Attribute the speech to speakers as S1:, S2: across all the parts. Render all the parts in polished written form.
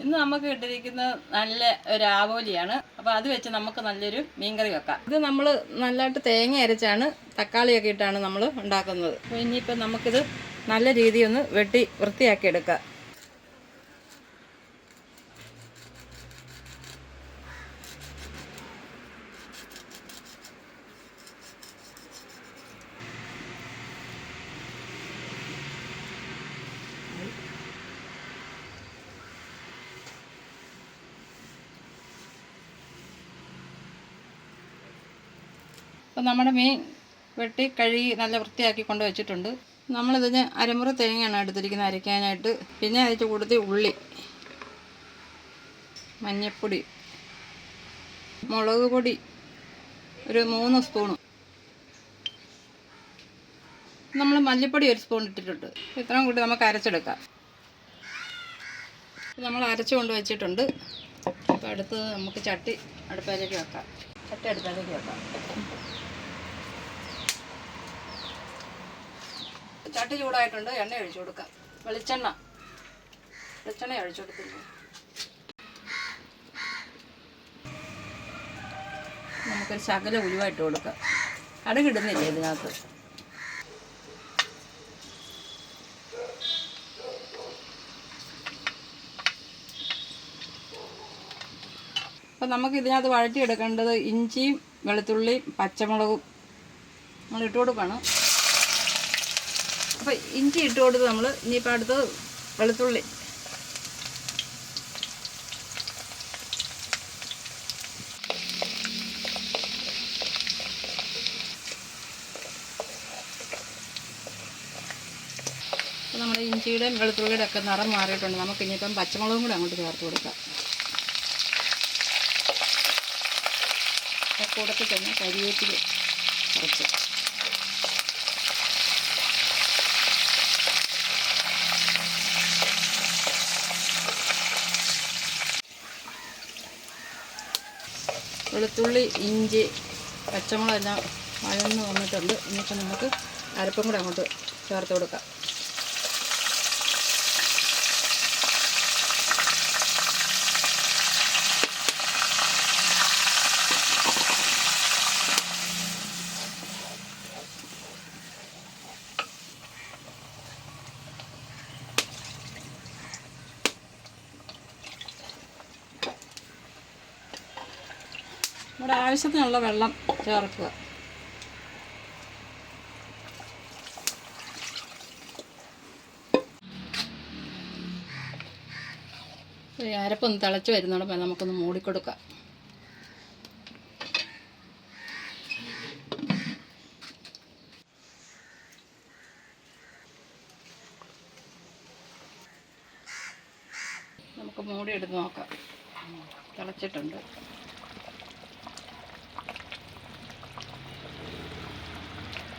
S1: ഇന്ന് നമുക്ക് കിട്ടിയിരിക്കുന്ന നല്ല ഒരു ആവോലിയാണ്. അപ്പോൾ അത് വെച്ച് നമുക്ക് നല്ലൊരു മീൻകറി വെക്കാം. ഇത് നമ്മൾ നല്ലതായിട്ട് തേങ്ങ അരച്ചാണ് തക്കാളിയൊക്കെ ഇട്ടാണ് നമ്മൾ ഉണ്ടാക്കുന്നത്. അപ്പോൾ ഇനിയിപ്പോൾ നമുക്കിത് നല്ല രീതിയിൽ ഒന്ന് വെട്ടി വൃത്തിയാക്കി എടുക്കാം. അപ്പോൾ നമ്മുടെ മീൻ വെട്ടി കഴുകി നല്ല വൃത്തിയാക്കി കൊണ്ട് വെച്ചിട്ടുണ്ട്. നമ്മളിതിന് അരമുറി തേങ്ങയാണ് എടുത്തിരിക്കുന്നത് അരയ്ക്കാനായിട്ട്. പിന്നെ അതിൻ്റെ കൂട്ടത്തിൽ ഉള്ളി, മഞ്ഞൾപ്പൊടി, മുളക് പൊടി ഒരു 3 സ്പൂണ്, നമ്മൾ മല്ലിപ്പൊടി 1 സ്പൂൺ ഇട്ടിട്ടുണ്ട്. ഇത്രയും കൂടി നമുക്ക് അരച്ചെടുക്കാം. നമ്മൾ അരച്ചു കൊണ്ട് വെച്ചിട്ടുണ്ട്. അപ്പോൾ അടുത്ത് നമുക്ക് ചട്ടി അടുപ്പിലേക്ക് വെക്കാം. ചട്ടി അടുപ്പിലേക്ക് വെക്കാം. ചട്ടി ചൂടായിട്ടുണ്ട്. എണ്ണ ഒഴിച്ചു കൊടുക്കാം. വെളിച്ചെണ്ണ ഒഴിച്ചു കൊടുത്തില്ല. നമുക്കൊരു ശകല ഉലുവായിട്ട് കൊടുക്കാം. കടുകിടുന്നില്ല ഇതിനകത്ത്. അപ്പം നമുക്ക് ഇതിനകത്ത് വഴറ്റിയെടുക്കേണ്ടത് ഇഞ്ചിയും വെളുത്തുള്ളിയും പച്ചമുളകും നമ്മൾ ഇട്ട് കൊടുക്കണം. അപ്പോൾ ഇഞ്ചി ഇട്ട് കൊടുത്ത് നമ്മൾ ഇനിയിപ്പോൾ അടുത്ത് വെളുത്തുള്ളി, അപ്പോൾ നമ്മുടെ ഇഞ്ചിയുടെയും വെളുത്തുള്ളിയുടെ ഒക്കെ നിറം മാറിയിട്ടുണ്ട്. നമുക്ക് ഇനിയിപ്പം പച്ചമുളകും കൂടെ അങ്ങോട്ട് ചേർത്ത് കൊടുക്കാം. കൂടത്തിൽ തന്നെ കരിവേപ്പില കുറച്ച്, വെളുത്തുള്ളി, ഇഞ്ചി, പച്ചമുളകെല്ലാം വഴന്ന് വന്നിട്ടുണ്ട്. ഇനിയിപ്പോൾ നമുക്ക് അരപ്പും കൂടെ അങ്ങോട്ട് ചേർത്ത് കൊടുക്കാം. നമ്മുടെ ആവശ്യത്തിനുള്ള വെള്ളം ചേർക്കുക. ഈ അരപ്പൊന്ന് തിളച്ച് വരുന്നോടൊപ്പം നമുക്കൊന്ന് മൂടിക്കൊടുക്കാം. നമുക്ക് മൂടി എടുത്ത് നോക്കാം. തിളച്ചിട്ടുണ്ട്.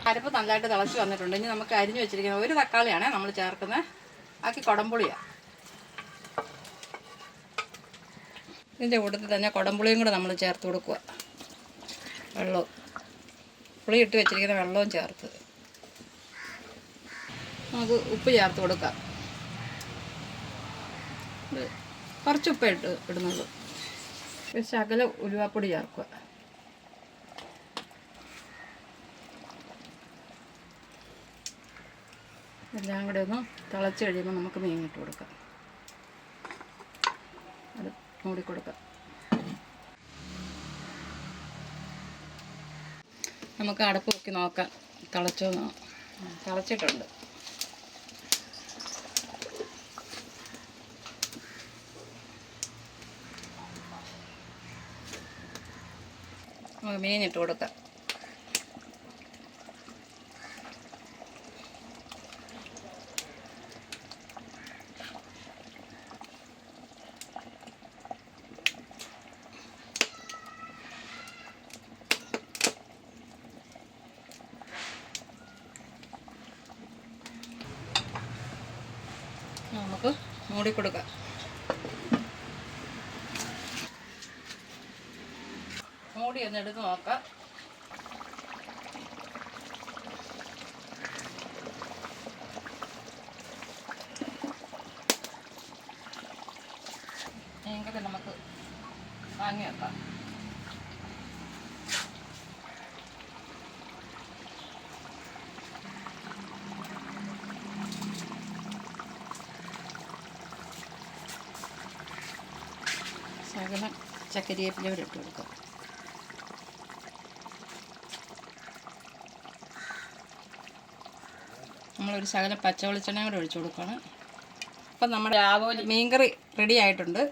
S1: അരപ്പ് നല്ലതായിട്ട് തിളച്ച് വന്നിട്ടുണ്ട്. ഇനി നമുക്ക് അരിഞ്ഞു വെച്ചിരിക്കുന്ന ഒരു തക്കാളിയാണ് നമ്മൾ ചേർക്കുന്നത്. ബാക്കി കുടംപുളിയാണ്. ഇതിൻ്റെ കൂട്ടത്തിൽ തന്നെ കുടംപുളിയും കൂടെ നമ്മൾ ചേർത്ത് കൊടുക്കുക. വെള്ളവും പുളി ഇട്ട് വെച്ചിരിക്കുന്ന വെള്ളവും ചേർത്ത് നമുക്ക് ഉപ്പ് ചേർത്ത് കൊടുക്കാം. കുറച്ച് ഉപ്പ് ഇടുന്നുള്ളൂ. ശകല ഉലുവാപ്പൊടി ചേർക്കുക. എല്ലാം കൂടെ ഒന്ന് തിളച്ച് കഴിയുമ്പോൾ നമുക്ക് മീൻ ഇട്ട് കൊടുക്കാം. അത് മൂടിക്കൊടുക്കാം. നമുക്ക് അടപ്പ് നോക്കി നോക്കാം. തിളച്ചിട്ടുണ്ട്. നമുക്ക് മീൻ ഇട്ട് കൊടുക്കാം. നമുക്ക് മൂടിക്കൊടുക്കാം. മൂടി ഒന്ന് എടുത്ത് നോക്കാം. മീൻകറി നമുക്ക് വാങ്ങി വെക്കാം. ശകലം ചക്കരിവേപ്പില കൂടെ ഇട്ട് കൊടുക്കാം. നമ്മളൊരു ശകലം പച്ച വെളിച്ചെണ്ണ കൂടെ ഒഴിച്ചു കൊടുക്കണം. അപ്പം നമ്മുടെ ആവോലി മീൻകറി റെഡി ആയിട്ടുണ്ട്.